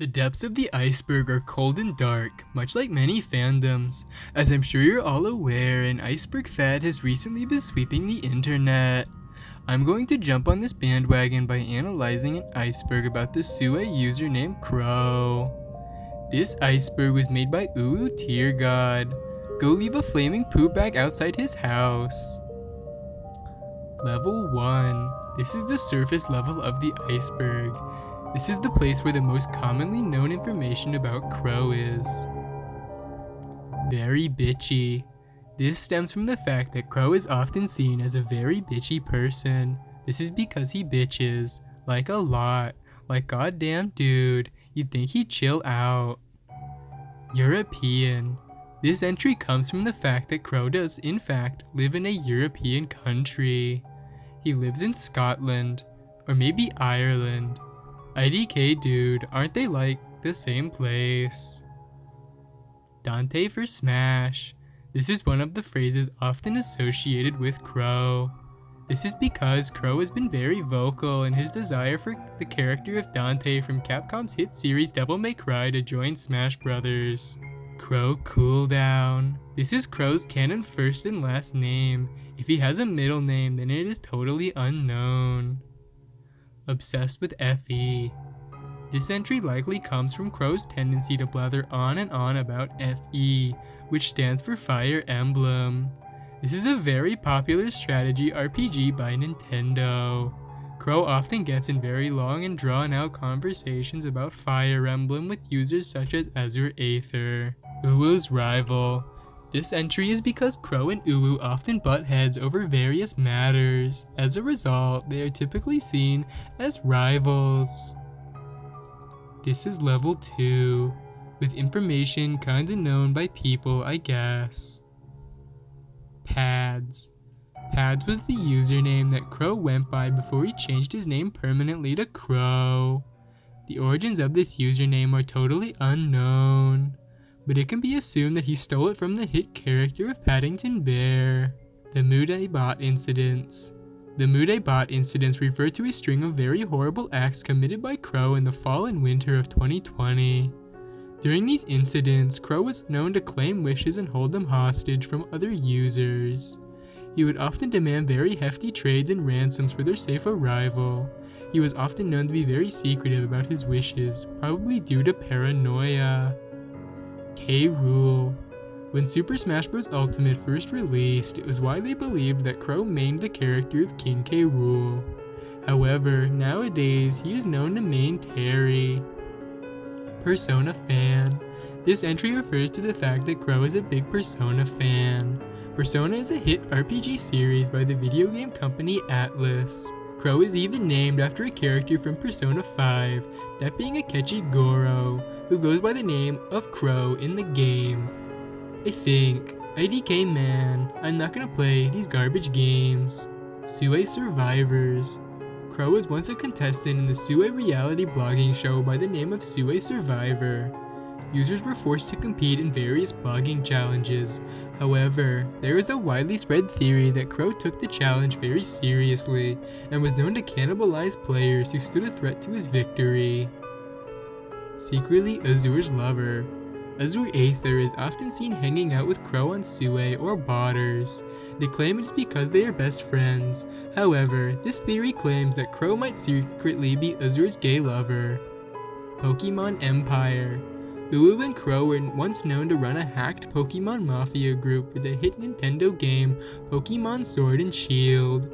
The depths of the iceberg are cold and dark, much like many fandoms. As I'm sure you're all aware, an iceberg fad has recently been sweeping the internet. I'm going to jump on this bandwagon by analyzing an iceberg about the Sue user named Crow. This iceberg was made by Uwu Tear God. Go leave a flaming poop bag outside his house. Level 1. This is the surface level of the iceberg. This is the place where the most commonly known information about Crow is. Very bitchy. This stems from the fact that Crow is often seen as a very bitchy person. This is because he bitches. Like a lot. Like goddamn dude. You'd think he'd chill out. European. This entry comes from the fact that Crow does in fact live in a European country. He lives in Scotland. Or maybe Ireland. IDK dude, aren't they like the same place? Dante for Smash. This is one of the phrases often associated with Crow. This is because Crow has been very vocal in his desire for the character of Dante from Capcom's hit series Devil May Cry to join Smash Brothers. Crow Cooldown. This is Crow's canon first and last name. If he has a middle name, then it is totally unknown. Obsessed with FE. This entry likely comes from Crow's tendency to blather on and on about FE, which stands for Fire Emblem. This is a very popular strategy RPG by Nintendo. Crow often gets in very long and drawn out conversations about Fire Emblem with users such as Azure Aether, Uwu's rival. This entry is because Crow and Uwu often butt heads over various matters. As a result, they are typically seen as rivals. This is level 2, with information kinda known by people, I guess. Pads. Pads was the username that Crow went by before he changed his name permanently to Crow. The origins of this username are totally unknown, but it can be assumed that he stole it from the hit character of Paddington Bear. The Mude Bot Incidents. The Mude Bot Incidents refer to a string of very horrible acts committed by Crow in the fall and winter of 2020. During these incidents, Crow was known to claim wishes and hold them hostage from other users. He would often demand very hefty trades and ransoms for their safe arrival. He was often known to be very secretive about his wishes, probably due to paranoia. K. Rool. When Super Smash Bros. Ultimate first released, it was widely believed that Crow mained the character of King K. Rool. However, nowadays he is known to main Terry. Persona Fan. This entry refers to the fact that Crow is a big Persona fan. Persona is a hit RPG series by the video game company Atlus. Crow is even named after a character from Persona 5, that being Akechi Goro, who goes by the name of Crow in the game. I think. IDK man, I'm not gonna play these garbage games. Sue Survivors. Crow was once a contestant in the Sue reality blogging show by the name of Sue Survivor. Users were forced to compete in various blogging challenges. However, there is a widely spread theory that Crow took the challenge very seriously and was known to cannibalize players who stood a threat to his victory. Secretly Azure's lover. Azure Aether is often seen hanging out with Crow on Sue or Botters. They claim it is because they are best friends. However, this theory claims that Crow might secretly be Azure's gay lover. Pokemon Empire. Uwu and Crow were once known to run a hacked Pokemon Mafia group for the hit Nintendo game Pokemon Sword and Shield.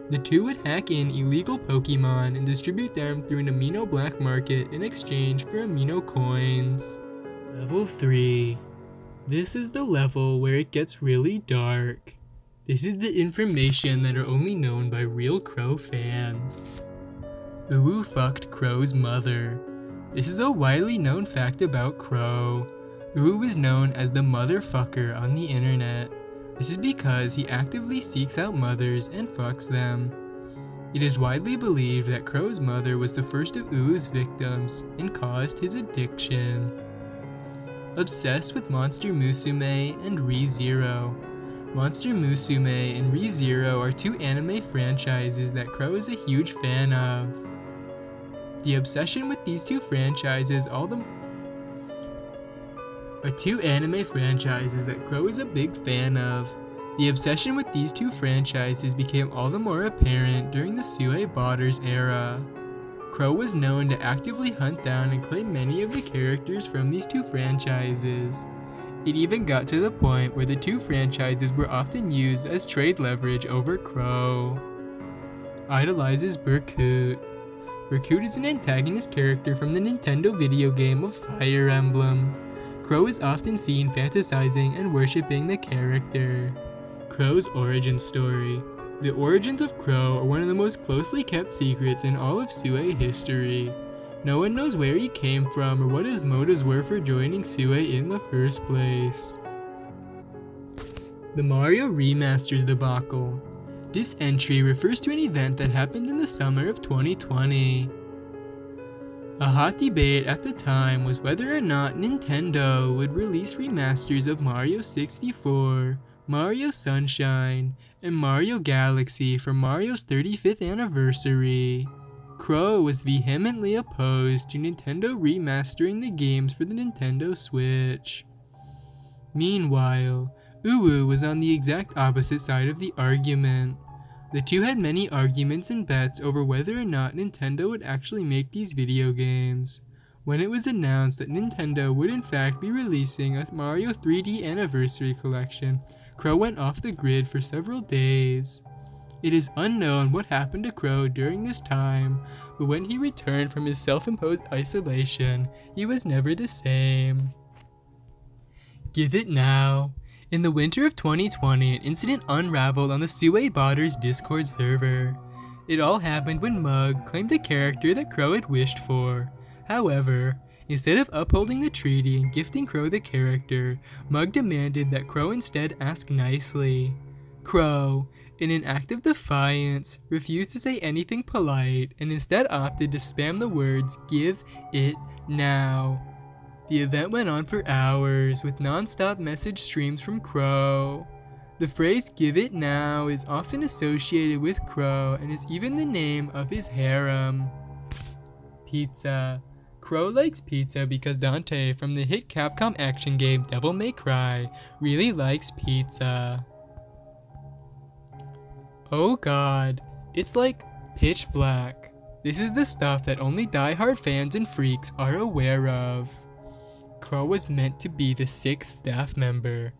The two would hack in illegal Pokemon and distribute them through an amino black market in exchange for amino coins. Level 3. This is the level where it gets really dark. This is the information that are only known by real Crow fans. Uwu fucked Crow's mother. This is a widely known fact about Crow. Uwu is known as the motherfucker on the internet. This is because he actively seeks out mothers and fucks them. It is widely believed that Crow's mother was the first of Uwu's victims and caused his addiction. Obsessed with Monster Musume and ReZero. Monster Musume and ReZero are two anime franchises that Crow is a huge fan of. The obsession with these two franchises are two anime franchises that Crow is a big fan of. The obsession with these two franchises became all the more apparent during the Sue Botters era. Crow was known to actively hunt down and claim many of the characters from these two franchises. It even got to the point where the two franchises were often used as trade leverage over Crow. Idolizes Berkut. Berkut is an antagonist character from the Nintendo video game of Fire Emblem. Crow is often seen fantasizing and worshipping the character. Crow's origin story. The origins of Crow are one of the most closely kept secrets in all of Sue history. No one knows where he came from or what his motives were for joining Sue in the first place. The Mario Remasters debacle. This entry refers to an event that happened in the summer of 2020. A hot debate at the time was whether or not Nintendo would release remasters of Mario 64, Mario Sunshine, and Mario Galaxy for Mario's 35th anniversary. Crow was vehemently opposed to Nintendo remastering the games for the Nintendo Switch. Meanwhile, Uwu was on the exact opposite side of the argument. The two had many arguments and bets over whether or not Nintendo would actually make these video games. When it was announced that Nintendo would in fact be releasing a Mario 3D Anniversary Collection, Crow went off the grid for several days. It is unknown what happened to Crow during this time, but when he returned from his self-imposed isolation, he was never the same. Give it now. In the winter of 2020, an incident unraveled on the Sue Botters Discord server. It all happened when Mug claimed a character that Crow had wished for. However, instead of upholding the treaty and gifting Crow the character, Mug demanded that Crow instead ask nicely. Crow, in an act of defiance, refused to say anything polite and instead opted to spam the words, "Give it now." The event went on for hours with non-stop message streams from Crow. The phrase "give it now" is often associated with Crow and is even the name of his harem. Pizza. Crow likes pizza because Dante from the hit Capcom action game Devil May Cry really likes pizza. Oh god, it's like pitch black. This is the stuff that only die-hard fans and freaks are aware of. Crow was meant to be the 6th staff member.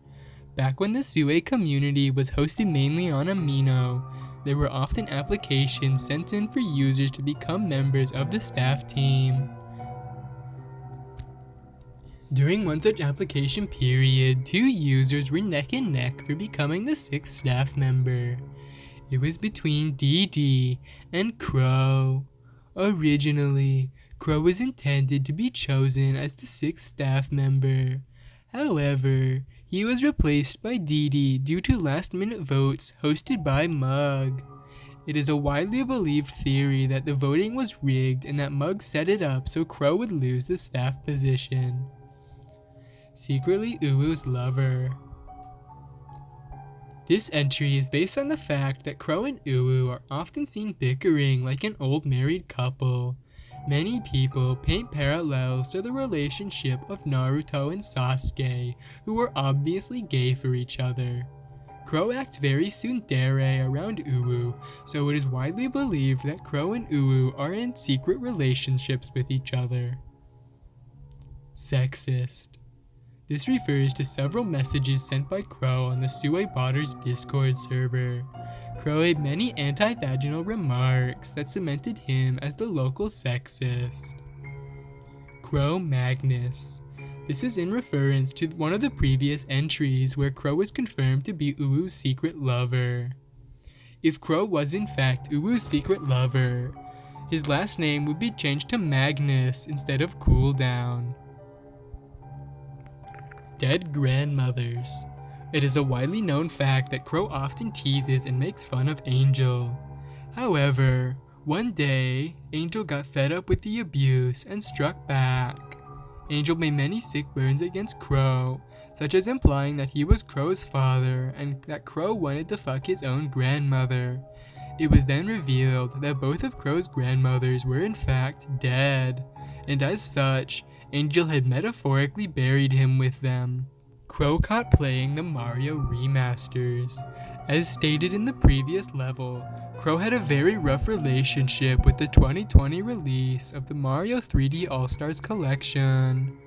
Back when the Sue community was hosted mainly on Amino, there were often applications sent in for users to become members of the staff team. During one such application period, 2 users were neck and neck for becoming the 6th staff member. It was between DD and Crow. Originally, Crow was intended to be chosen as the 6th staff member. However, he was replaced by DD due to last-minute votes hosted by Mug. It is a widely believed theory that the voting was rigged and that Mug set it up so Crow would lose the staff position. Secretly Uwu's lover. This entry is based on the fact that Crow and Uwu are often seen bickering like an old married couple. Many people paint parallels to the relationship of Naruto and Sasuke, who are obviously gay for each other. Crow acts very tsundere around Uwu, so it is widely believed that Crow and Uwu are in secret relationships with each other. Sexist. This refers to several messages sent by Crow on the Sue Botters Discord server. Crow made many anti-vaginal remarks that cemented him as the local sexist. Crow Magnus. This is in reference to one of the previous entries where Crow was confirmed to be Uwu's secret lover. If Crow was in fact Uwu's secret lover, his last name would be changed to Magnus instead of Cooldown. Dead grandmothers. It is a widely known fact that Crow often teases and makes fun of Angel. However, one day, Angel got fed up with the abuse and struck back. Angel made many sick burns against Crow, such as implying that he was Crow's father and that Crow wanted to fuck his own grandmother. It was then revealed that both of Crow's grandmothers were in fact dead, and as such, Angel had metaphorically buried him with them. Crow caught playing the Mario remasters. As stated in the previous level, Crow had a very rough relationship with the 2020 release of the Mario 3D All-Stars collection.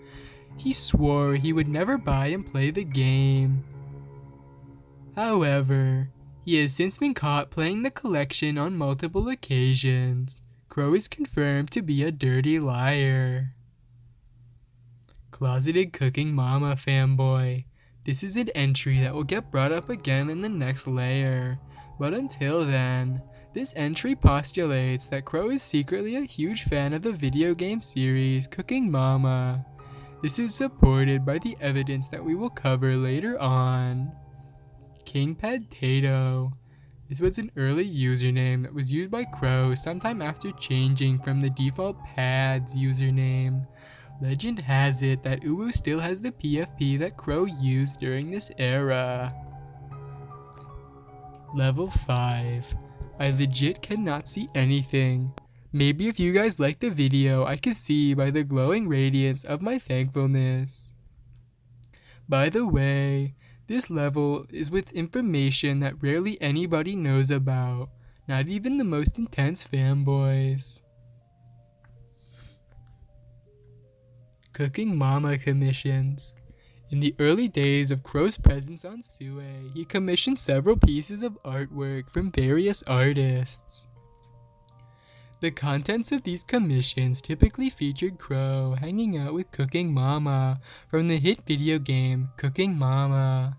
He swore he would never buy and play the game. However, he has since been caught playing the collection on multiple occasions. Crow is confirmed to be a dirty liar. Closeted Cooking Mama fanboy. This is an entry that will get brought up again in the next layer, but until then, this entry postulates that Crow is secretly a huge fan of the video game series Cooking Mama. This is supported by the evidence that we will cover later on. King Potato. This was an early username that was used by Crow sometime after changing from the default Pads username. Legend has it that Uwu still has the PFP that Crow used during this era. Level 5. I legit cannot see anything. Maybe if you guys liked the video, I could see by the glowing radiance of my thankfulness. By the way, this level is with information that rarely anybody knows about, not even the most intense fanboys. Cooking Mama commissions. In the early days of Crow's presence on Sue, he commissioned several pieces of artwork from various artists. The contents of these commissions typically featured Crow hanging out with Cooking Mama from the hit video game Cooking Mama.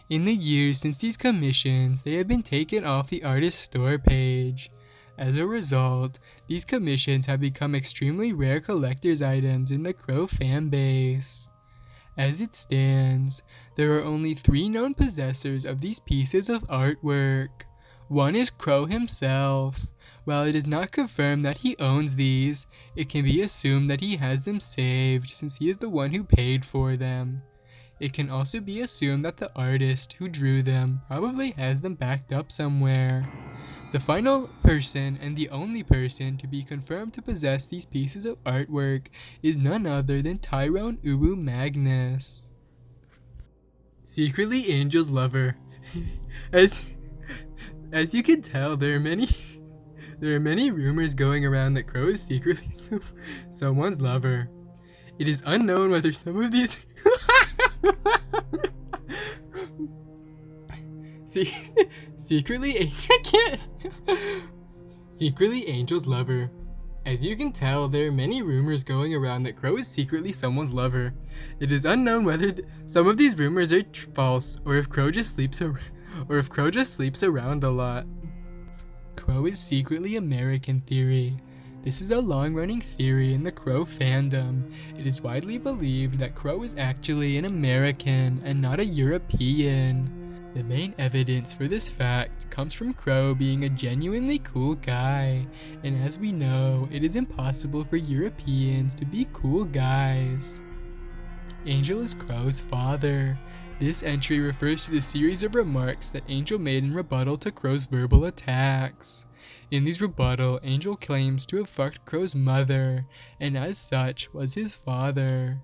In the years since these commissions, they have been taken off the artist's store page. As a result, these commissions have become extremely rare collector's items in the Crow fanbase. As it stands, there are only 3 known possessors of these pieces of artwork. One is Crow himself. While it is not confirmed that he owns these, it can be assumed that he has them saved since he is the one who paid for them. It can also be assumed that the artist who drew them probably has them backed up somewhere. The final person and the only person to be confirmed to possess these pieces of artwork is none other than Tyrone Uwu Magnus. Secretly Angel's lover. As you can tell, there are many rumors going around that Crow is secretly someone's lover. It is unknown whether some of these Secretly Angel's lover. As you can tell, there are many rumors going around that Crow is secretly someone's lover. It is unknown whether some of these rumors are false or if Crow just sleeps around a lot. Crow is secretly American theory. This is a long-running theory in the Crow fandom. It is widely believed that Crow is actually an American and not a European. The main evidence for this fact comes from Crow being a genuinely cool guy, and as we know, it is impossible for Europeans to be cool guys. Angel is Crow's father. This entry refers to the series of remarks that Angel made in rebuttal to Crow's verbal attacks. In these rebuttal, Angel claims to have fucked Crow's mother, and as such was his father.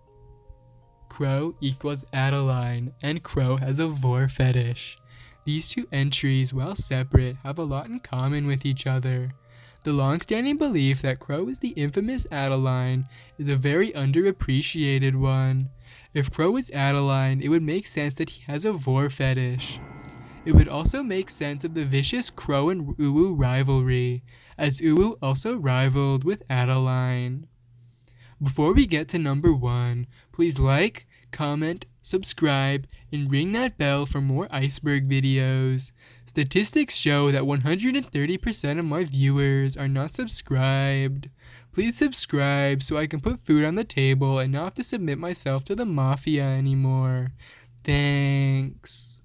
Crow equals Adeline, and Crow has a vor fetish. These two entries, while separate, have a lot in common with each other. The long-standing belief that Crow is the infamous Adeline is a very underappreciated one. If Crow is Adeline, it would make sense that he has a vor fetish. It would also make sense of the vicious Crow and Uwu rivalry, as Uwu also rivaled with Adeline. Before we get to number 1, please like, comment, subscribe, and ring that bell for more Iceberg videos. Statistics show that 130% of my viewers are not subscribed. Please subscribe so I can put food on the table and not have to submit myself to the mafia anymore. Thanks.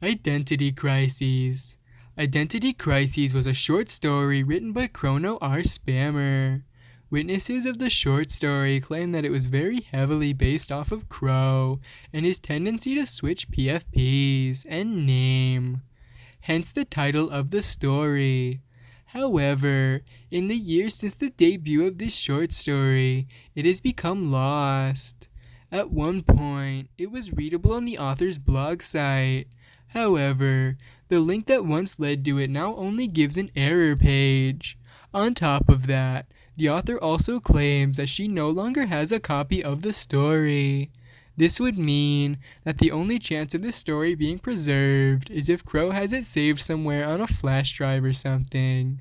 Identity Crises. Identity Crises was a short story written by Chrono R. Spammer. Witnesses of the short story claim that it was very heavily based off of Crow and his tendency to switch PFPs and name. hence the title of the story. However, in the years since the debut of this short story, it has become lost. At one point, it was readable on the author's blog site. However, the link that once led to it now only gives an error page. On top of that, the author also claims that she no longer has a copy of the story. This would mean that the only chance of this story being preserved is if Crow has it saved somewhere on a flash drive or something.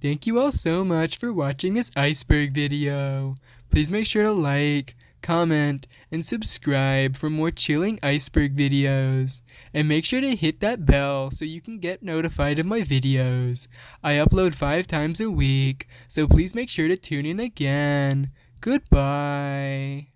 Thank you all so much for watching this Iceberg video. Please make sure to like, comment, and subscribe for more chilling Iceberg videos. And make sure to hit that bell so you can get notified of my videos. I upload 5 times a week, so please make sure to tune in again. Goodbye.